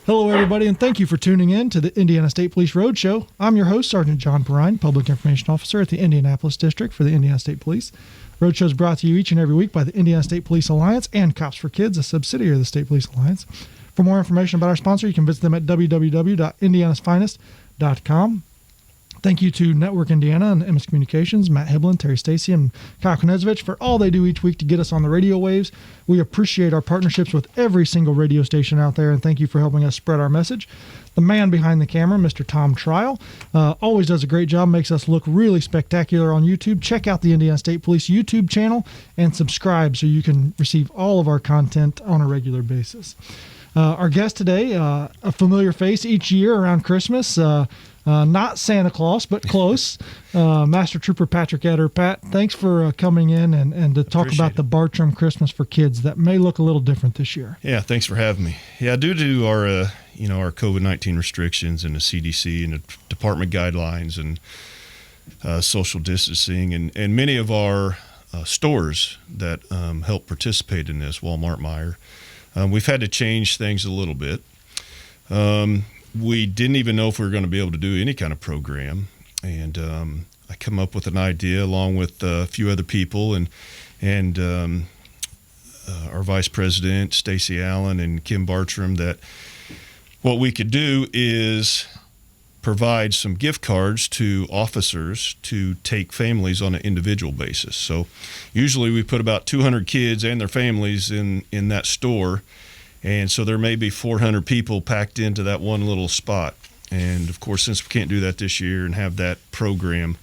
Hello, everybody, and thank you for tuning in to the Indiana State Police Roadshow. I'm your host, Sergeant John Perrine, Public Information Officer at the Indianapolis District for the Indiana State Police. Roadshow is brought to you each and every week by the Indiana State Police Alliance and Cops for Kids, a subsidiary of the State Police Alliance. For more information about our sponsor, you can visit them at www.indianasfinest.com. Thank you to Network Indiana and MS Communications, Matt Hiblin, Terry Stacy, and Kyle Knezovich for all they do each week to get us on the radio waves. We appreciate our partnerships with every single radio station out there, and thank you for helping us spread our message. The man behind the camera, Mr. Tom Trial, always does a great job, makes us look really spectacular on YouTube. Check out the Indiana State Police YouTube channel and subscribe so you can receive all of our content on a regular basis. Our guest today, a familiar face each year around Christmas, not Santa Claus, but close. Master Trooper Patrick Etter. Pat, thanks for coming in and to talk about the Bartram Christmas for Kids that may look a little different this year. Yeah, thanks for having me. Yeah, due to our our COVID-19 restrictions and the CDC and the department guidelines and social distancing and many of our stores that help participate in this, Walmart, Meijer, we've had to change things a little bit. We didn't even know if we were going to be able to do any kind of program, and I come up with an idea along with a few other people and our vice president Stacy Allen and Kim Bartram, that what we could do is provide some gift cards to officers to take families on an individual basis. So usually we put about 200 kids and their families in that store. And so there may be 400 people packed into that one little spot. And, of course, since we can't do that this year and have that program,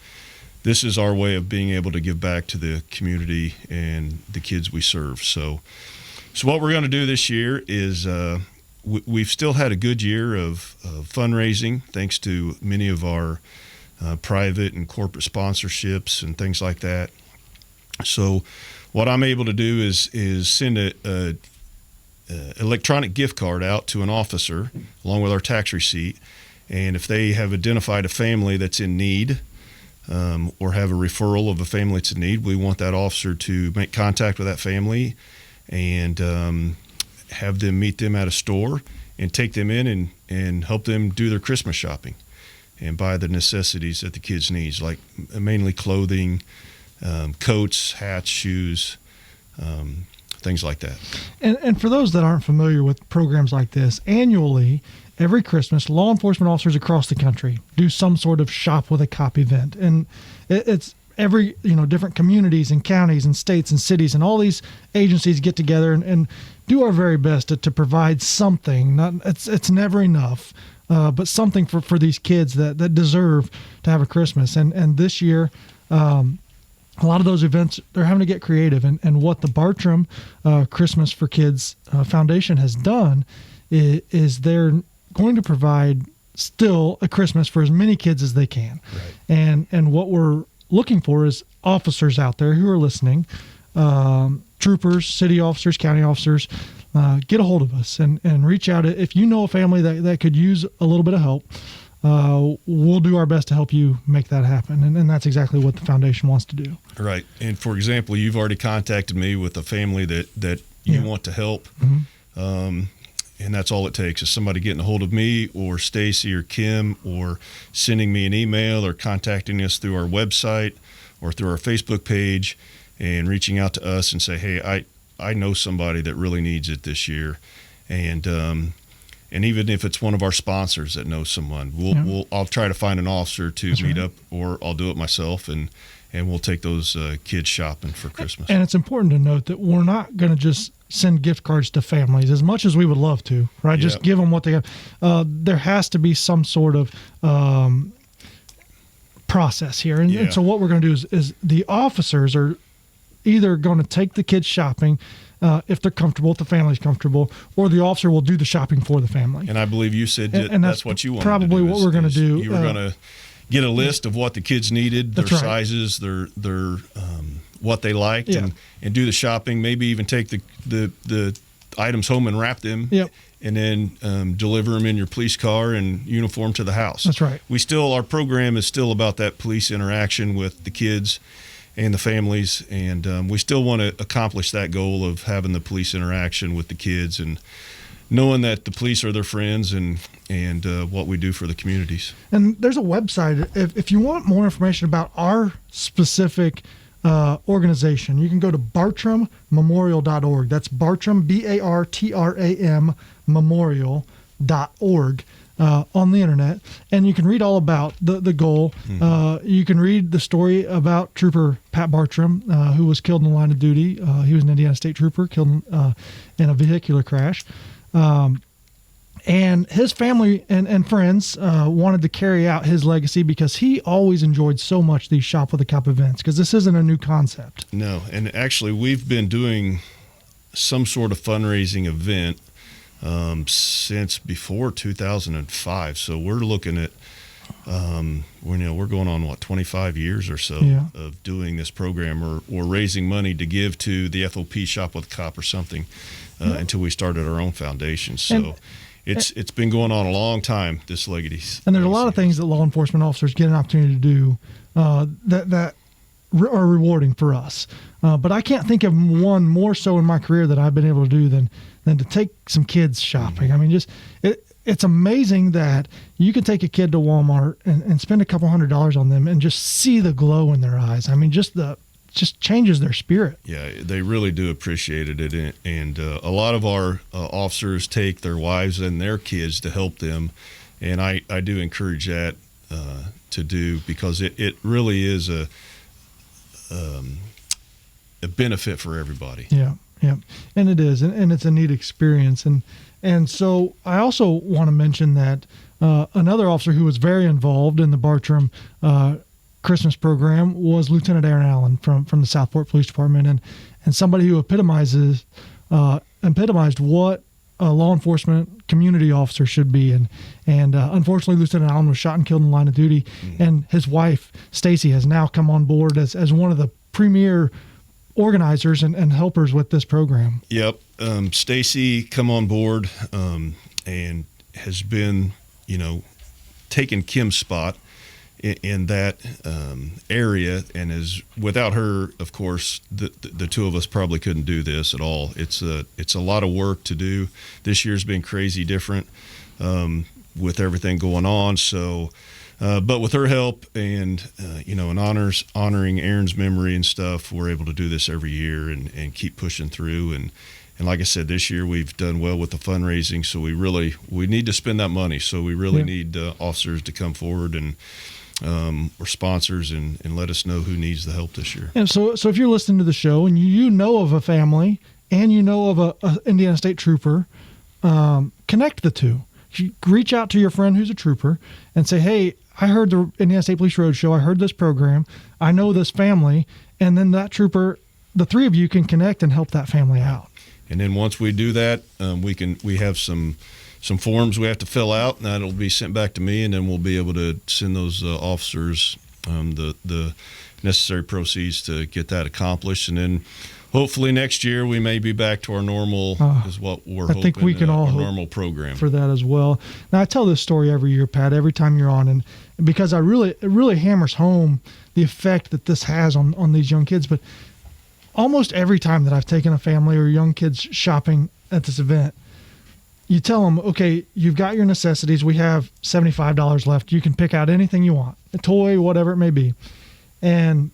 this is our way of being able to give back to the community and the kids we serve. So what we're going to do this year is we've still had a good year of fundraising, thanks to many of our private and corporate sponsorships and things like that. So what I'm able to do is send a electronic gift card out to an officer along with our tax receipt, and if they have identified a family that's in need or have a referral of a family that's in need, we want that officer to make contact with that family and have them meet them at a store and take them in and help them do their Christmas shopping and buy the necessities that the kids need, like mainly clothing, coats, hats, shoes, things like that. And for those that aren't familiar with programs like this, annually, every Christmas, law enforcement officers across the country do some sort of shop with a cop event. And it's every, different communities and counties and states and cities and all these agencies get together and do our very best to provide something. It's never enough, but something for these kids that deserve to have a Christmas. And this year, a lot of those events, they're having to get creative. And what the Bartram Christmas for Kids Foundation has done is they're going to provide still a Christmas for as many kids as they can. Right. And what we're looking for is officers out there who are listening, troopers, city officers, county officers, get a hold of us and reach out. If you know a family that could use a little bit of help, we'll do our best to help you make that happen. And that's exactly what the foundation wants to do. Right. And for example, you've already contacted me with a family that you want to help. Mm-hmm. And that's all it takes is somebody getting a hold of me or Stacy or Kim or sending me an email or contacting us through our website or through our Facebook page and reaching out to us and say, hey, I know somebody that really needs it this year. And even if it's one of our sponsors that knows someone, I'll try to find an officer to meet up, or I'll do it myself, and we'll take those kids shopping for Christmas. And it's important to note that we're not going to just send gift cards to families as much as we would love to, right? Just give them what they have. There has to be some sort of process here. And so what we're going to do is the officers are either going to take the kids shopping if they're comfortable, if the family's comfortable, or the officer will do the shopping for the family. And I believe you said that's what you wanted probably to do. What we're going to do. You were going to get a list of what the kids needed, their sizes, their what they liked, and do the shopping. Maybe even take the items home and wrap them, and then deliver them in your police car and uniform to the house. That's right. Our program is still about that police interaction with the kids and the families, and we still want to accomplish that goal of having the police interaction with the kids. And knowing that the police are their friends and what we do for the communities. And there's a website. If you want more information about our specific organization, you can go to bartrammemorial.org. That's Bartram, Bartram, memorial.org. On the internet, and you can read all about the goal. You can read the story about Trooper Pat Bartram, who was killed in the line of duty. He was an Indiana State Trooper, killed in a vehicular crash. And his family and friends wanted to carry out his legacy because he always enjoyed so much these Shop with a Cop events, because this isn't a new concept. No, and actually we've been doing some sort of fundraising event since before 2005. So we're looking at, we're going on 25 years or so of doing this program or raising money to give to the FOP Shop with a Cop or something until we started our own foundation. So it's been going on a long time, this legacy. And there's a lot of things that law enforcement officers get an opportunity to do that are rewarding for us. But I can't think of one more so in my career that I've been able to do than to take some kids shopping. I mean, it's amazing that you can take a kid to Walmart and spend a couple $100s on them and just see the glow in their eyes. I mean, just changes their spirit. Yeah, they really do appreciate it. And a lot of our officers take their wives and their kids to help them. And I do encourage that to do, because it really is a benefit for everybody. Yeah, and it is, and it's a neat experience. And so I also want to mention that another officer who was very involved in the Bartram Christmas program was Lieutenant Aaron Allen from the Southport Police Department, and somebody who epitomized what a law enforcement community officer should be. And unfortunately, Lieutenant Allen was shot and killed in the line of duty, and his wife Stacy has now come on board as one of the premier organizers and helpers with this program. Yep. Stacy come on board and has been, taking Kim's spot in that area, and is, without her, of course, the two of us probably couldn't do this at all. It's a lot of work to do. This year's been crazy different with everything going on. So, but with her help and and honoring Aaron's memory and stuff, we're able to do this every year and keep pushing through. And like I said, this year we've done well with the fundraising. So we need to spend that money. So we really need officers to come forward and or sponsors and let us know who needs the help this year. And so if you're listening to the show and you know of a family and you know of a Indiana State Trooper, connect the two. You reach out to your friend who's a trooper and say, hey, I heard the Indiana State Police Roadshow. I heard this program. I know this family. And then that trooper, the three of you can connect and help that family out. And then once we do that, we have some forms we have to fill out, and that'll be sent back to me, and then we'll be able to send those officers the necessary proceeds to get that accomplished. And then hopefully next year we may be back to our normal, is what we're hoping. I think we can all hope normal program for that as well. Now, I tell this story every year, Pat, every time you're on, and because it really hammers home the effect that this has on these young kids. But almost every time that I've taken a family or young kids shopping at this event, you tell them, okay, you've got your necessities. We have $75 left. You can pick out anything you want, a toy, whatever it may be. And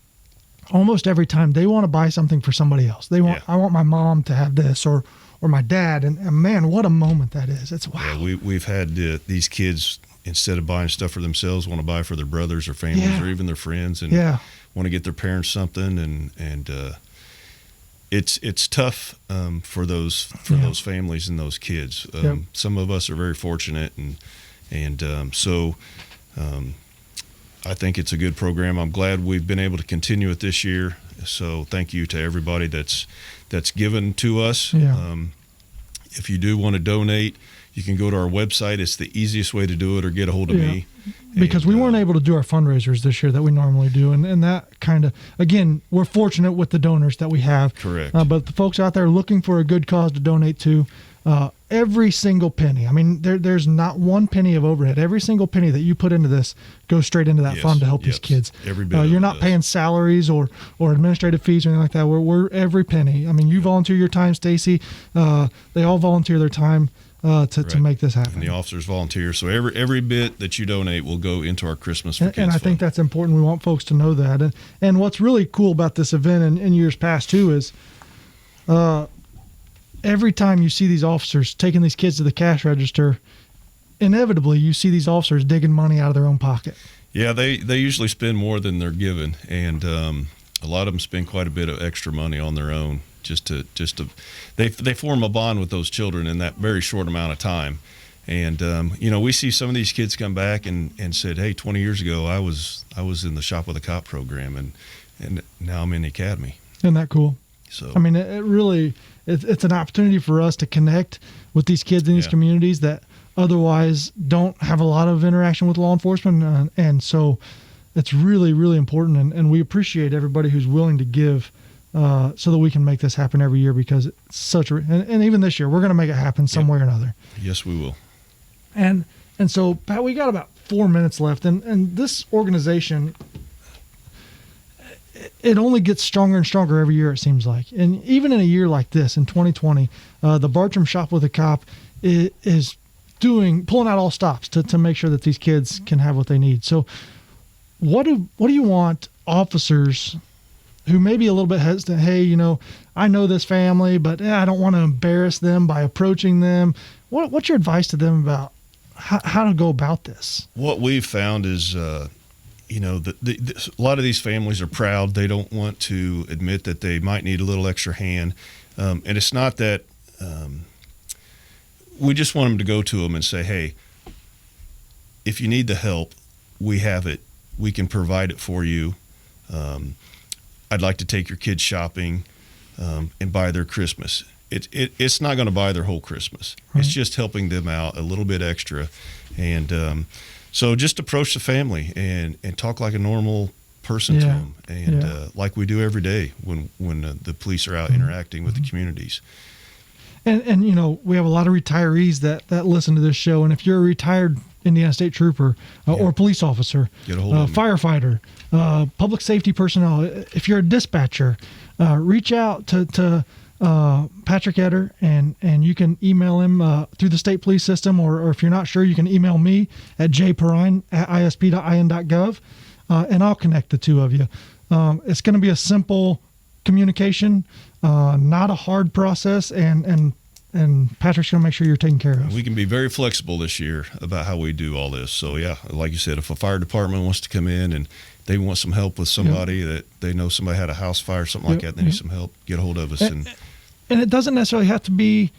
almost every time they want to buy something for somebody else. I want my mom to have this or my dad. And man, what a moment that is. It's wow. Yeah, we've had these kids, instead of buying stuff for themselves, want to buy for their brothers or families or even their friends, and want to get their parents something. And it's tough for those families and those kids. Some of us are very fortunate, and so I think it's a good program. I'm glad we've been able to continue it this year. So thank you to everybody that's given to us. If you do want to donate, you can go to our website. It's the easiest way to do it, or get a hold of me. Because we weren't able to do our fundraisers this year that we normally do. And that kind of, again, we're fortunate with the donors that we have. Correct. But the folks out there looking for a good cause to donate to, every single penny. I mean, there's not one penny of overhead. Every single penny that you put into this goes straight into that fund to help these kids. Every bit you're not paying salaries or administrative fees or anything like that. We're every penny. I mean, you volunteer your time, Stacy. They all volunteer their time. to make this happen. And the officers volunteer. So every bit that you donate will go into our Christmas for Kids And I fund. think that's important. We want folks to know that. And what's really cool about this event in years past too is every time you see these officers taking these kids to the cash register, inevitably you see these officers digging money out of their own pocket. Yeah, they usually spend more than they're given, and a lot of them spend quite a bit of extra money on their own just to they form a bond with those children in that very short amount of time. And we see some of these kids come back and said, hey, 20 years ago I was in the Shop with a Cop program, and now I'm in the academy. Isn't that cool? So I mean, it really it's an opportunity for us to connect with these kids in these communities that otherwise don't have a lot of interaction with law enforcement, and so it's really, really important, and we appreciate everybody who's willing to give so that we can make this happen every year, because it's such a and even this year we're going to make it happen some way or another. Yes, we will. And so, Pat, we got about 4 minutes left, and this organization, it only gets stronger and stronger every year, it seems like. And even in a year like this, in 2020, the Bartram Shop with a Cop is pulling out all stops to make sure that these kids can have what they need. So what do you want officers who may be a little bit hesitant, hey, I know this family, but I don't want to embarrass them by approaching them. What's your advice to them about how to go about this? What we've found is, a lot of these families are proud. They don't want to admit that they might need a little extra hand. And it's not that we just want them to go to them and say, hey, if you need the help, we have it. We can provide it for you. I'd like to take your kids shopping and buy their Christmas. It's not going to buy their whole Christmas. Right. It's just helping them out a little bit extra. And so just approach the family and talk like a normal person to them, and like we do every day when the police are out interacting with the communities. And we have a lot of retirees that listen to this show, and if you're a retired Indiana State Trooper or police officer, get a hold of firefighter, public safety personnel, if you're a dispatcher, reach out to Patrick Etter, and you can email him through the state police system, or if you're not sure, you can email me at jperrine@isp.in.gov, and I'll connect the two of you. It's going to be a simple communication, not a hard process, and Patrick's going to make sure you're taken care of. We can be very flexible this year about how we do all this. So, yeah, like you said, if a fire department wants to come in and they want some help with somebody that they know somebody had a house fire, something like that, they need some help, get a hold of us. And it doesn't necessarily have to be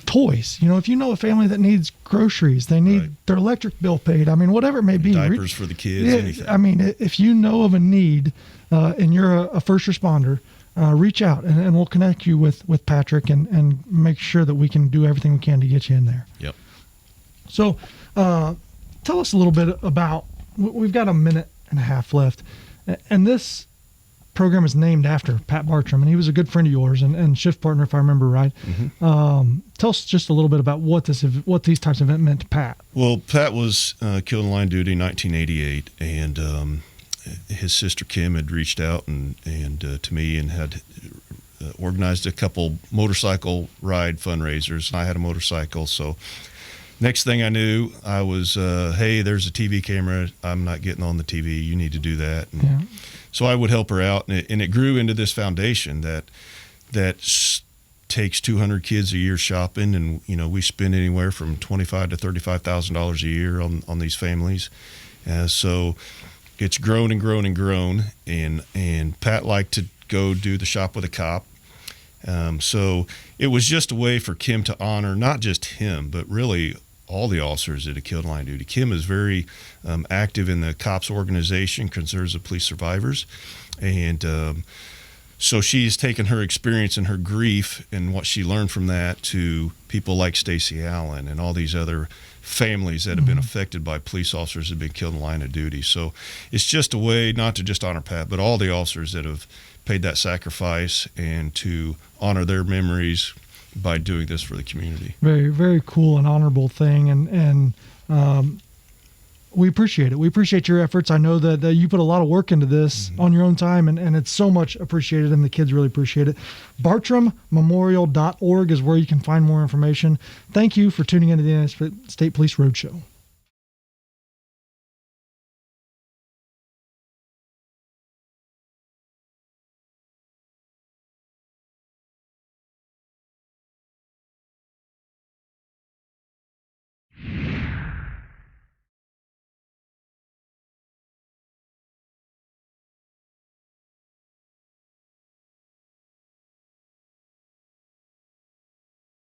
toys. If you know a family that needs groceries, they need their electric bill paid, whatever it may be. Diapers for the kids, anything. If you know of a need and you're a first responder, reach out and we'll connect you with Patrick and make sure that we can do everything we can to get you in there. Yep. So tell us a little bit about, we've got a minute and a half left, and this program is named after Pat Bartram, and he was a good friend of yours and shift partner, if I remember right. Mm-hmm. Tell us just a little bit about what these types of events meant to Pat. Well, Pat was killed in line of duty in 1988, and his sister Kim had reached out and to me and had organized a couple motorcycle ride fundraisers. I had a motorcycle, so next thing I knew, I was, hey, there's a TV camera. I'm not getting on the TV. You need to do that. And so I would help her out, and it grew into this foundation that takes 200 kids a year shopping, and we spend anywhere from $25,000 to $35,000 a year on these families. So it's grown and grown and grown, and Pat liked to go do the Shop with a Cop. So it was just a way for Kim to honor not just him, but really all the officers that had killed in line of duty. Kim is very active in the COPS organization, Concerns of Police Survivors, and so she's taken her experience and her grief and what she learned from that to people like Stacey Allen and all these other families that have been affected by police officers that have been killed in line of duty. So it's just a way not to just honor Pat, but all the officers that have paid that sacrifice, and to honor their memories by doing this for the community. Very, very cool and honorable thing. And We appreciate it. We appreciate your efforts. I know that you put a lot of work into this on your own time, and it's so much appreciated, and the kids really appreciate it. BartramMemorial.org is where you can find more information. Thank you for tuning into the United States Police Roadshow.